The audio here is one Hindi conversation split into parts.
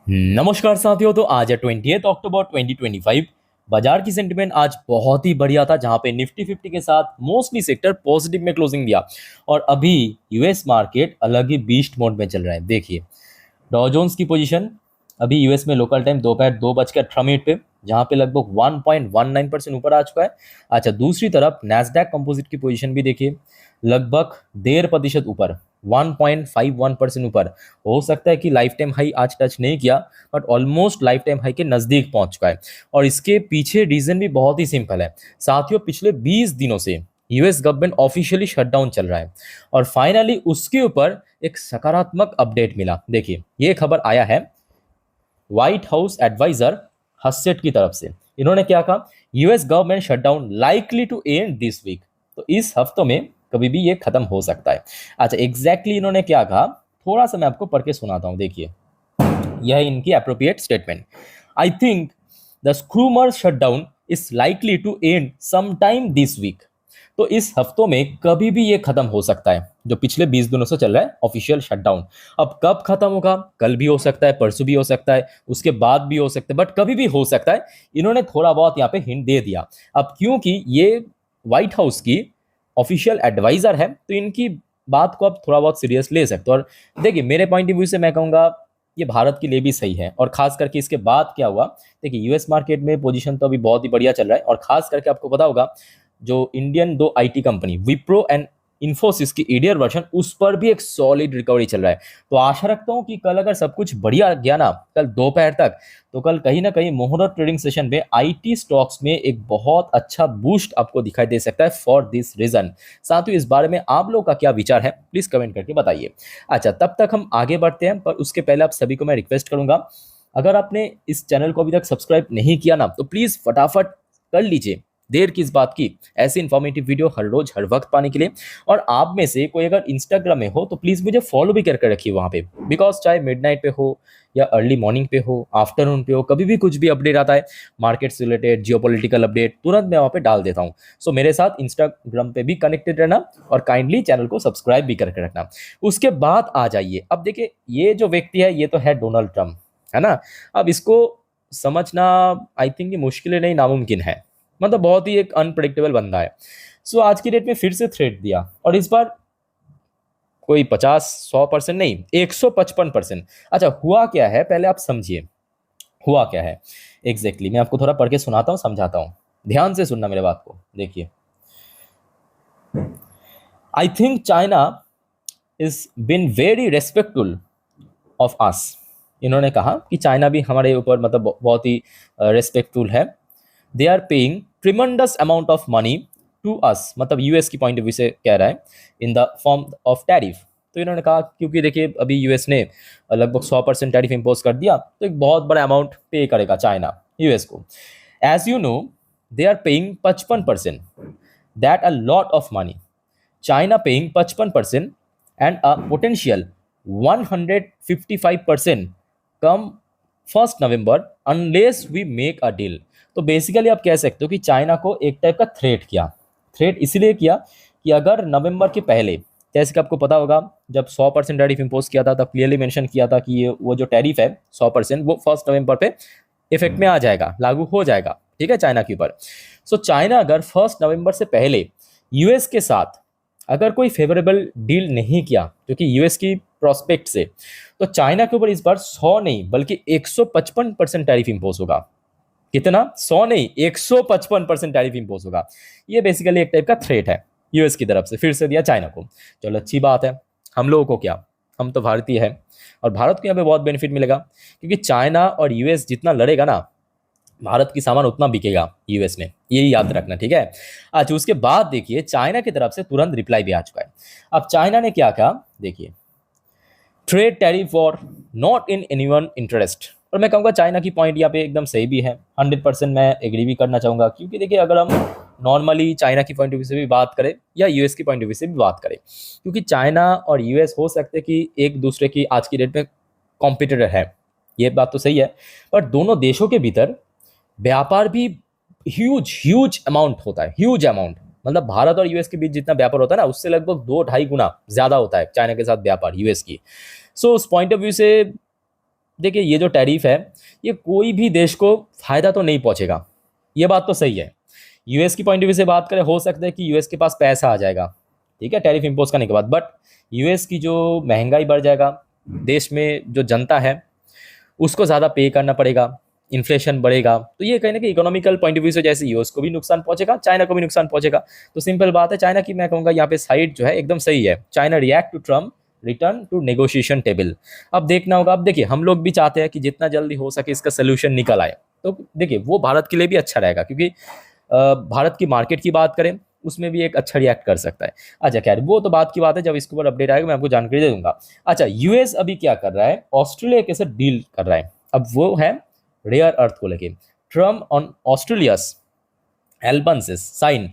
नमस्कार साथियों। तो आज है 20 अक्टूबर 2025। बाजार की सेंटिमेंट आज बहुत ही बढ़िया था, जहां पे निफ्टी 50 के साथ मोस्टली सेक्टर पॉजिटिव में क्लोजिंग दिया। और अभी यूएस मार्केट अलग ही बीस्ट मोड में चल रहा है। देखिए डॉ जोन्स की पोजीशन अभी यूएस में लोकल टाइम दोपहर 2:18 पे, जहां पे लगभग 1.19% ऊपर आ चुका है। अच्छा, दूसरी तरफ नैस्डैक कंपोजिट की पोजीशन भी देखिए, लगभग 1.5% ऊपर, 1.51% ऊपर। हो सकता है कि लाइफ टाइम हाई आज टच नहीं किया, but almost life time high के नज़दीक पहुंच चुका है। और इसके पीछे रीजन भी बहुत ही सिंपल है साथियों। पिछले 20 दिनों से यूएस गवर्नमेंट ऑफिशियली शटडाउन चल रहा है, और फाइनली उसके ऊपर एक सकारात्मक अपडेट मिला। देखिए ये खबर आया है व्हाइट हाउस एडवाइजर हसेट की तरफ से। इन्होंने क्या कहा, US government shutdown likely to end this week. तो इस हफ्तों में कभी भी ये खत्म हो सकता है। अच्छा, एग्जैक्टली इन्होंने क्या कहा, थोड़ा सा मैं आपको पढ़ के सुनाता हूं। देखिए यह है इनकी appropriate statement. I think the Schumer shutdown is likely to end some time this week. तो इस हफ्तों में कभी भी ये खत्म हो सकता है, जो पिछले 20 दिनों से चल रहा है ऑफिशियल शटडाउन। अब कब खत्म होगा, कल भी हो सकता है, परसों भी हो सकता है, उसके बाद भी हो सकता है, बट कभी भी हो सकता है। इन्होंने थोड़ा बहुत यहाँ पे हिंट दे दिया। अब क्योंकि ये व्हाइट हाउस की ऑफिशियल एडवाइजर है, तो इनकी बात को आप थोड़ा बहुत सीरियस ले सकते हो। और देखिए मेरे पॉइंट ऑफ व्यू से मैं कहूँगा ये भारत के लिए भी सही है। और खास करके इसके बाद क्या हुआ, देखिए यूएस मार्केट में पोजीशन तो अभी बहुत ही बढ़िया चल रहा है। और खास करके आपको पता होगा जो इंडियन दो IT company Wipro and Infosys की ईडीआर वर्जन, उस पर भी एक सॉलिड रिकवरी चल रहा है। तो आशा रखता हूं कि कल अगर सब कुछ बढ़िया गया ना, कल दोपहर तक, तो कल कहीं ना कहीं मुहूर्त ट्रेडिंग सेशन में आईटी स्टॉक्स में एक बहुत अच्छा बूस्ट आपको दिखाई दे सकता है फॉर दिस रीजन। साथ ही इस बारे में आप लोग का क्या विचार है, प्लीज कमेंट करके बताइए। अच्छा, तब तक हम आगे बढ़ते हैं, पर उसके पहले आप सभी को मैं रिक्वेस्ट करूंगा, अगर आपने इस चैनल को अभी तक सब्सक्राइब नहीं किया ना, तो प्लीज फटाफट कर लीजिए। देर किस बात की, ऐसी इन्फॉर्मेटिव वीडियो हर रोज हर वक्त पाने के लिए। और आप में से कोई अगर इंस्टाग्राम में हो तो प्लीज मुझे फॉलो भी करके रखिए वहां पे, बिकॉज चाहे मिडनाइट पे हो या अर्ली मॉर्निंग पे हो, आफ्टरनून पे हो, कभी भी कुछ भी अपडेट आता है मार्केट से रिलेटेड, जियोपॉलिटिकल अपडेट, तुरंत मैं वहां पे डाल देता हूँ। सो मेरे साथ इंस्टाग्राम पे भी कनेक्टेड रहना, और काइंडली चैनल को सब्सक्राइब भी करके रखना। उसके बाद आ जाइए, अब देखिए ये जो व्यक्ति है ये तो है डोनाल्ड ट्रम्प, है ना। अब इसको समझना आई थिंक ये मुश्किल नहीं, नामुमकिन है। मतलब बहुत ही एक अनप्रडिक्टेबल बंदा है। सो आज की डेट में फिर से थ्रेट दिया, और इस बार कोई 50-100% नहीं, 155%। अच्छा, हुआ क्या है पहले आप समझिए, हुआ क्या है एग्जैक्टली मैं आपको थोड़ा पढ़ के सुनाता हूँ, समझाता हूँ। ध्यान से सुनना मेरे बात को। देखिए, I think China is been very respectful of us. इन्होंने कहा कि चाइना भी हमारे ऊपर मतलब बहुत ही रेस्पेक्टफुल है। They are paying tremendous amount of money to us, मतलब यूएस की पॉइंट ऑफ व्यू से कह रहा है, in the form of tariff. तो इन्होंने कहा क्योंकि देखिए अभी यूएस ने लगभग 100% टैरिफ इम्पोज कर दिया, तो एक बहुत बड़ा अमाउंट पे करेगा चाइना यूएस को। As you know, they are paying 55%, that a lot of money. China paying 55% and a potential 155% come 1 November unless we make a deal. तो बेसिकली आप कह सकते हो कि चाइना को एक टाइप का थ्रेट किया। थ्रेट इसलिए किया कि अगर नवंबर के पहले, जैसे कि आपको पता होगा जब 100% टैरिफ इम्पोज किया था तब क्लियरली मेंशन किया था कि ये वो जो टैरिफ है 100% वो 1 नवंबर पे इफेक्ट में आ जाएगा, लागू हो जाएगा, ठीक है, चाइना के ऊपर। सो चाइना अगर 1 नवंबर से पहले यूएस के साथ अगर कोई फेवरेबल डील नहीं किया, क्योंकि यूएस की प्रोस्पेक्ट से, तो चाइना के ऊपर इस बार 100 नहीं बल्कि 155% टैरिफ इम्पोज होगा। कितना, 100 नहीं, 155% टैरिफ इम्पोज होगा। ये बेसिकली एक टाइप का थ्रेट है यूएस की तरफ से, फिर से दिया चाइना को। चलो अच्छी बात है, हम लोगों को क्या, हम तो भारतीय है, और भारत को यहाँ पे बहुत बेनिफिट मिलेगा, क्योंकि चाइना और यूएस जितना लड़ेगा ना, भारत की सामान उतना बिकेगा यूएस में, यही याद रखना, ठीक है। अच्छा, उसके बाद देखिए चाइना की तरफ से तुरंत रिप्लाई भी आ चुका है। अब चाइना ने क्या कहा, देखिए, trade tariff war not in anyone interest. और मैं कहूँगा चाइना की पॉइंट यहाँ पे एकदम सही भी है, 100% मैं एग्री भी करना चाहूँगा। क्योंकि देखिए अगर हम नॉर्मली चाइना की पॉइंट ऑफ व्यू से भी बात करें या यूएस की पॉइंट ऑफ व्यू से भी बात करें, क्योंकि चाइना और यूएस हो सकते कि एक दूसरे की आज की डेट में कॉम्पिटिटर है, ये बात तो सही है। पर दोनों देशों के भीतर व्यापार भी ह्यूज ह्यूज अमाउंट होता है, ह्यूज अमाउंट। मतलब भारत और यूएस के बीच जितना व्यापार होता है ना, उससे लगभग 2-2.5 गुना ज्यादा होता है चाइना के साथ व्यापार यूएस की। सो उस पॉइंट ऑफ व्यू से देखिए ये जो टैरिफ है ये कोई भी देश को फायदा तो नहीं पहुंचेगा, ये बात तो सही है। यूएस की पॉइंट ऑफ व्यू से बात करें, हो सकता है कि यूएस के पास पैसा आ जाएगा, ठीक है, टैरिफ इम्पोज करने के बाद, बट यूएस की जो महंगाई बढ़ जाएगा, देश में जो जनता है उसको ज़्यादा पे करना पड़ेगा, इन्फ्लेशन बढ़ेगा, तो ये कहीं ना कहीं इकोनॉमिकल पॉइंट ऑफ व्यू से जैसे यूएस को भी नुकसान पहुंचेगा, चाइना को भी नुकसान पहुंचेगा। तो सिंपल बात है, चाइना की मैं कहूँगा यहाँ पे साइड जो है एकदम सही है। China react to Trump, return to negotiation table. अब देखना होगा, अब देखिए हम लोग भी चाहते हैं कि जितना जल्दी हो सके इसका सोल्यूशन निकल आए, तो देखिए वो भारत के लिए भी अच्छा रहेगा, क्योंकि भारत की मार्केट की बात करें उसमें भी एक अच्छा रिएक्ट कर सकता है। अच्छा खैर वो तो बात की बात है, जब इसके ऊपर अपडेट आएगा मैं आपको जानकारी दे दूंगा। अच्छा यूएस अभी क्या कर रहा है, ऑस्ट्रेलिया के साथ डील कर रहा है, अब वो है रेयर अर्थ को लेके। Trump on Australia's Albanese sign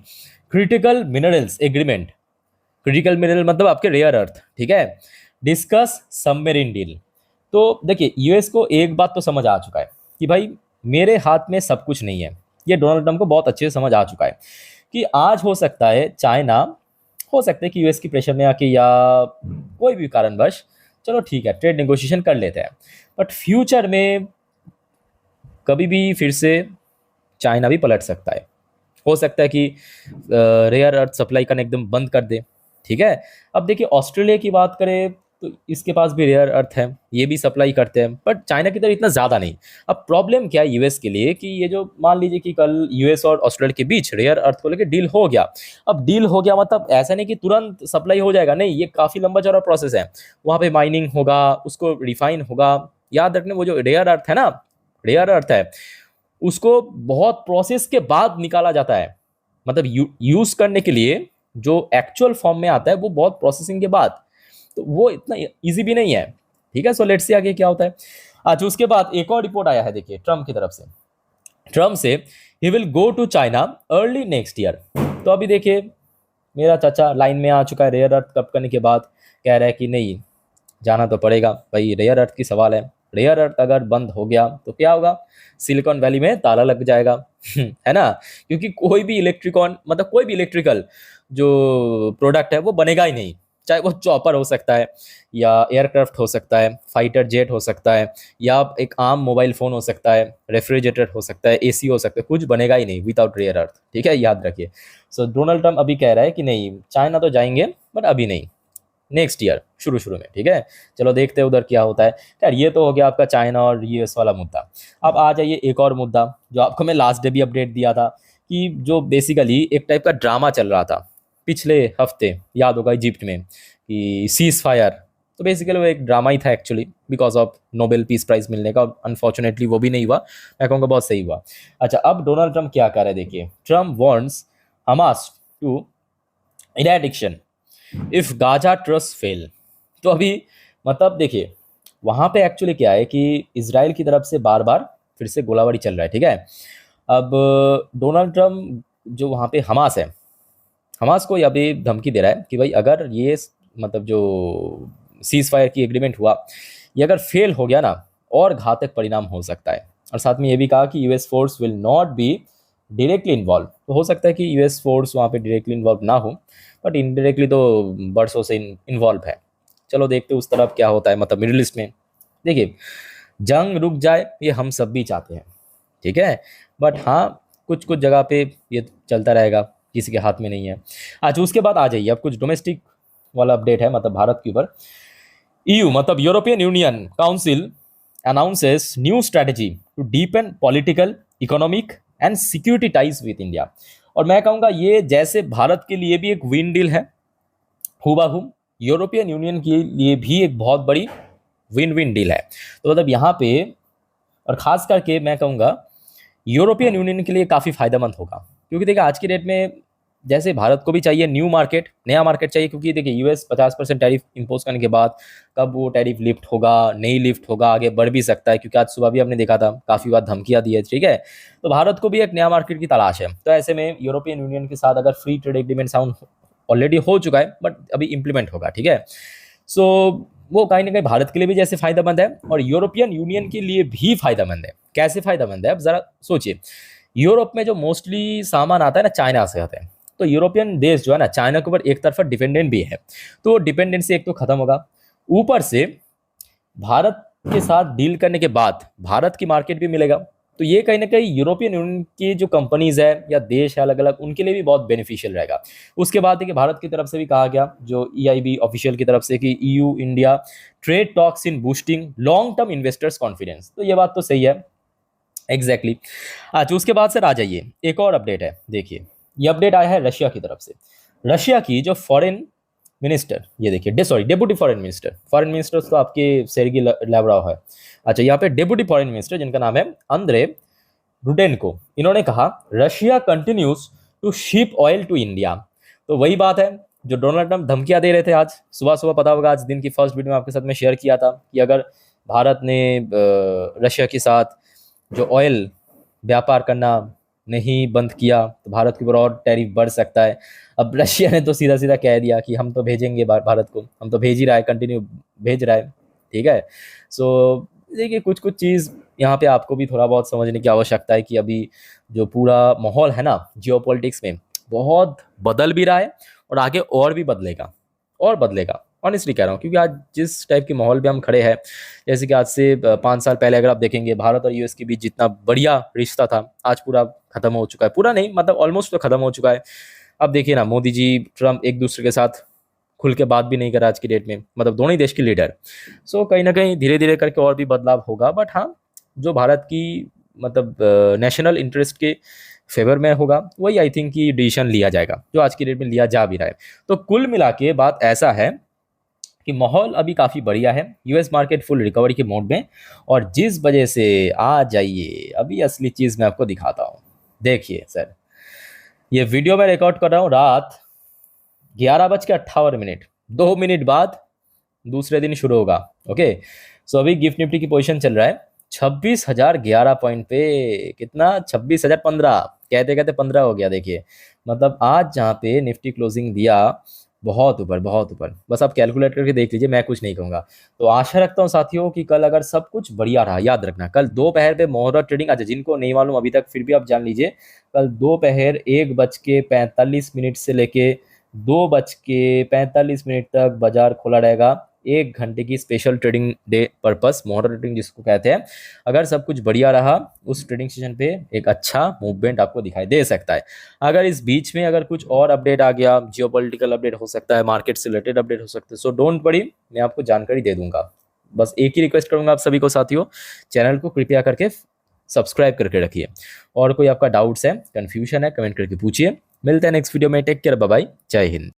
critical minerals agreement. Critical mineral मतलब आपके रेयर अर्थ, ठीक है। Discuss submarine deal. तो देखिए यूएस को एक बात तो समझ आ चुका है कि भाई मेरे हाथ में सब कुछ नहीं है, ये डोनाल्ड ट्रम्प को बहुत अच्छे से समझ आ चुका है कि आज हो सकता है चाइना, हो सकता है कि यूएस की प्रेशर में आके या कोई भी कारणवश चलो ठीक है ट्रेड नेगोशिएशन कर लेते हैं, बट फ्यूचर में कभी भी फिर से चाइना भी पलट सकता है। हो सकता है कि रेयर अर्थ सप्लाई करना एकदम बंद कर दे, ठीक है। अब देखिए ऑस्ट्रेलिया की बात करें तो इसके पास भी रेयर अर्थ है, ये भी सप्लाई करते हैं, बट चाइना की तरह इतना ज़्यादा नहीं। अब प्रॉब्लम क्या है यूएस के लिए कि ये जो मान लीजिए कि कल यूएस और ऑस्ट्रेलिया के बीच रेयर अर्थ को लेकर डील हो गया, अब डील हो गया मतलब ऐसा नहीं कि तुरंत सप्लाई हो जाएगा, नहीं, ये काफ़ी लंबा चौड़ा प्रोसेस है। वहाँ पे माइनिंग होगा, उसको रिफाइन होगा। याद रखने वो जो रेयर अर्थ है ना, रेयर अर्थ है उसको बहुत प्रोसेस के बाद निकाला जाता है, मतलब यूज करने के लिए जो एक्चुअल फॉर्म में आता है वो बहुत प्रोसेसिंग के बाद, तो वो इतना इजी भी नहीं है, ठीक है। सो लेट्स सी आगे क्या होता है। अच्छा उसके बाद एक और रिपोर्ट आया है, देखिए ट्रम्प की तरफ से, Trump says he will go to China early next year. तो अभी देखिए मेरा चाचा लाइन में आ चुका है, रेयर अर्थ कब करने के बाद कह रहा है कि नहीं जाना तो पड़ेगा भाई, रेयर अर्थ की सवाल है, रेयर अर्थ अगर बंद हो गया तो क्या होगा, सिलिकॉन वैली में ताला लग जाएगा है ना, क्योंकि कोई भी इलेक्ट्रिकॉन मतलब कोई भी इलेक्ट्रिकल जो प्रोडक्ट है वो बनेगा ही नहीं, चाहे वो चॉपर हो सकता है या एयरक्राफ्ट हो सकता है, फाइटर जेट हो सकता है, या एक आम मोबाइल फ़ोन हो सकता है, रेफ्रिजरेटर हो सकता है, एसी हो सकता है, कुछ बनेगा ही नहीं विदाउट रेयर अर्थ, ठीक है, याद रखिए। सो डोनाल्ड ट्रम्प अभी कह रहा है कि नहीं चाइना तो जाएंगे बट अभी नहीं, नेक्स्ट ईयर शुरू शुरू में, ठीक है। चलो देखते हैं उधर क्या होता है। यार ये तो हो गया आपका चाइना और यूएस वाला मुद्दा। अब आ जाइए एक और मुद्दा जो आपको मैं लास्ट डे भी अपडेट दिया था कि जो बेसिकली एक टाइप का ड्रामा चल रहा था पिछले हफ्ते, याद होगा इजिप्ट में कि सीज फायर, तो बेसिकली वो एक ड्रामा ही था actually, because of Nobel Peace Prize मिलने का, अनफॉर्चुनेटली वो भी नहीं हुआ, मैं कहूँगा बहुत सही हुआ। अच्छा अब डोनाल्ड ट्रम्प क्या कर रहे हैं, देखिए Trump wants Hamas to eradication if Gaza trust fail. तो अभी मतलब देखिए वहाँ पे एक्चुअली क्या है कि इसराइल की तरफ से बार बार फिर से गोलाबारी चल रहा है, ठीक है। अब डोनाल्ड ट्रम्प जो वहाँ पे हमास है, हमास को अभी धमकी दे रहा है कि भाई अगर ये मतलब जो सीज फायर की एग्रीमेंट हुआ ये अगर फेल हो गया ना और घातक परिणाम हो सकता है। और साथ में ये भी कहा कि US force will not be directly involve, तो हो सकता है कि यूएस फोर्स वहाँ पे डायरेक्टली इन्वॉल्व ना हो बट इनडायरेक्टली तो बरसों से इन्वॉल्व है। चलो देखते उस तरफ क्या होता है, मतलब मिडिल ईस्ट में देखिए जंग रुक जाए ये हम सब भी चाहते हैं, ठीक है, बट हाँ कुछ कुछ जगह पे ये चलता रहेगा, किसी के हाथ में नहीं है। अच्छा उसके बाद आ जाइए अब कुछ डोमेस्टिक वाला अपडेट है, मतलब भारत के ऊपर। ईयू मतलब European Union council announces new strategy to deepen political, economic and security ties with India. और मैं कहूँगा ये जैसे भारत के लिए भी एक विन डील है, हुबहू यूरोपियन यूनियन के लिए भी एक बहुत बड़ी विन विन डील है। तो मतलब यहाँ पे और ख़ास करके मैं कहूँगा यूरोपियन यूनियन के लिए काफ़ी फ़ायदेमंद होगा, क्योंकि देखिए आज की डेट में जैसे भारत को भी चाहिए न्यू मार्केट, नया मार्केट चाहिए, क्योंकि देखिए यूएस 50% टैरिफ इंपोज करने के बाद कब वो टैरिफ लिफ्ट होगा नहीं लिफ्ट होगा, आगे बढ़ भी सकता है, क्योंकि आज सुबह भी हमने देखा था काफ़ी बार धमकियाँ दी है, ठीक है। तो भारत को भी एक नया मार्केट की तलाश है, तो ऐसे में यूरोपियन यूनियन के साथ अगर free trade agreement sound already हो चुका है बट अभी इंप्लीमेंट होगा, ठीक है। सो वो कहीं ना कहीं भारत के लिए भी जैसे फायदेमंद है और यूरोपियन यूनियन के लिए भी फायदेमंद है। कैसे फायदेमंद है अब जरा सोचिए, यूरोप में जो मोस्टली सामान आता है ना चाइना से आता है, तो यूरोपियन देश जो है ना चाइना के ऊपर एक तरफा डिपेंडेंट भी है, तो डिपेंडेंसी एक तो खत्म होगा, ऊपर से भारत के साथ डील करने के बाद भारत की मार्केट भी मिलेगा। तो ये कहीं ना कहीं यूरोपियन यूनियन की जो कंपनीज है या देश है अलग अलग, उनके लिए भी बहुत बेनिफिशियल रहेगा। उसके बाद है कि भारत की तरफ से भी कहा गया, जो EIB ऑफिशियल की तरफ से, कि EU India trade talks in boosting long term investors confidence. तो ये बात तो सही है, एग्जैक्टली। अच्छा, उसके बाद सर आ जाइए, एक और अपडेट है, देखिए ये अपडेट आया है रशिया की तरफ से। रशिया की जो फॉरेन मिनिस्टर, ये देखिए, सॉरी, डेप्यूटी फॉरेन मिनिस्टर तो आपके सेर्गी लैवरोव है। अच्छा, यहाँ पे डेप्यूटी फॉरेन मिनिस्टर जिनका नाम है अंद्रे रुडेनको, इन्होंने कहा Russia continues to ship oil to India. तो वही बात है जो डोनाल्ड ट्रंप धमकियां दे रहे थे आज सुबह सुबह, पता होगा आज दिन की फर्स्ट वीडियो में आपके साथ में शेयर किया था कि अगर भारत ने रशिया के साथ जो ऑयल व्यापार करना नहीं बंद किया तो भारत के ऊपर और टैरिफ बढ़ सकता है। अब रशिया ने तो सीधा सीधा कह दिया कि हम तो भेजेंगे भारत को, हम तो भेज ही रहा है, कंटिन्यू भेज रहा है, ठीक है। सो देखिए, कुछ कुछ चीज़ यहाँ पे आपको भी थोड़ा बहुत समझने की आवश्यकता है कि अभी जो पूरा माहौल है ना जियोपॉलिटिक्स में, बहुत बदल भी रहा है और आगे और भी बदलेगा, और बदलेगा, ऑनेस्टली कह रहा हूँ। क्योंकि आज जिस टाइप के माहौल में हम खड़े हैं, जैसे कि आज से 5 साल पहले अगर आप देखेंगे भारत और US के बीच जितना बढ़िया रिश्ता था, आज पूरा खत्म हो चुका है। पूरा नहीं, मतलब ऑलमोस्ट तो खत्म हो चुका है। अब देखिए ना, मोदी जी ट्रम्प एक दूसरे के साथ खुल के बात भी नहीं कर रहा आज की डेट में, मतलब दोनों ही देश के लीडर। सो कहीं ना कहीं धीरे धीरे करके और भी बदलाव होगा, बट हाँ, जो भारत की मतलब नेशनल इंटरेस्ट के फेवर में होगा वही आई थिंक कि डिसीजन लिया जाएगा, जो आज की डेट में लिया जा भी रहा है। तो कुल मिला के बात ऐसा है कि माहौल अभी काफ़ी बढ़िया है, US मार्केट फुल रिकवरी के मोड में। और जिस वजह से, आ जाइए अभी असली चीज़ मैं आपको दिखाता हूँ। देखिए सर, ये वीडियो मैं रिकॉर्ड कर रहा हूँ रात 11:58, 2 मिनट बाद दूसरे दिन शुरू होगा। ओके, सो अभी गिफ्ट निफ्टी की पोजीशन चल रहा है 26,011 पॉइंट पे। कितना? 26,015, कहते कहते 15 हो गया। देखिए, मतलब आज जहाँ पे निफ्टी क्लोजिंग दिया, बहुत ऊपर, बहुत ऊपर। बस आप कैलकुलेट करके देख लीजिए, मैं कुछ नहीं कहूँगा। तो आशा रखता हूँ साथियों कि कल अगर सब कुछ बढ़िया रहा, याद रखना कल दोपहर पे मोहरा ट्रेडिंग, अच्छा जिनको नहीं मालूम अभी तक फिर भी आप जान लीजिए, कल दोपहर 1:45 से लेके 2:45 तक बाजार खुला रहेगा। 1 घंटे की स्पेशल ट्रेडिंग डे पर्पस, मोहरा ट्रेडिंग जिसको कहते हैं। अगर सब कुछ बढ़िया रहा, उस ट्रेडिंग सेशन पे एक अच्छा मूवमेंट आपको दिखाई दे सकता है। अगर इस बीच में अगर कुछ और अपडेट आ गया, जियोपॉलिटिकल अपडेट हो सकता है, मार्केट से रिलेटेड अपडेट हो सकते हैं, सो डोंट वरी, मैं आपको जानकारी दे दूंगा। बस एक ही रिक्वेस्ट करूंगा आप सभी को साथियों, चैनल को कृपया करके सब्सक्राइब करके रखिए। और कोई आपका डाउट्स है, कन्फ्यूजन है, कमेंट करके पूछिए। मिलते हैं नेक्स्ट वीडियो में। टेक केयर, बाय बाय, जय हिंद।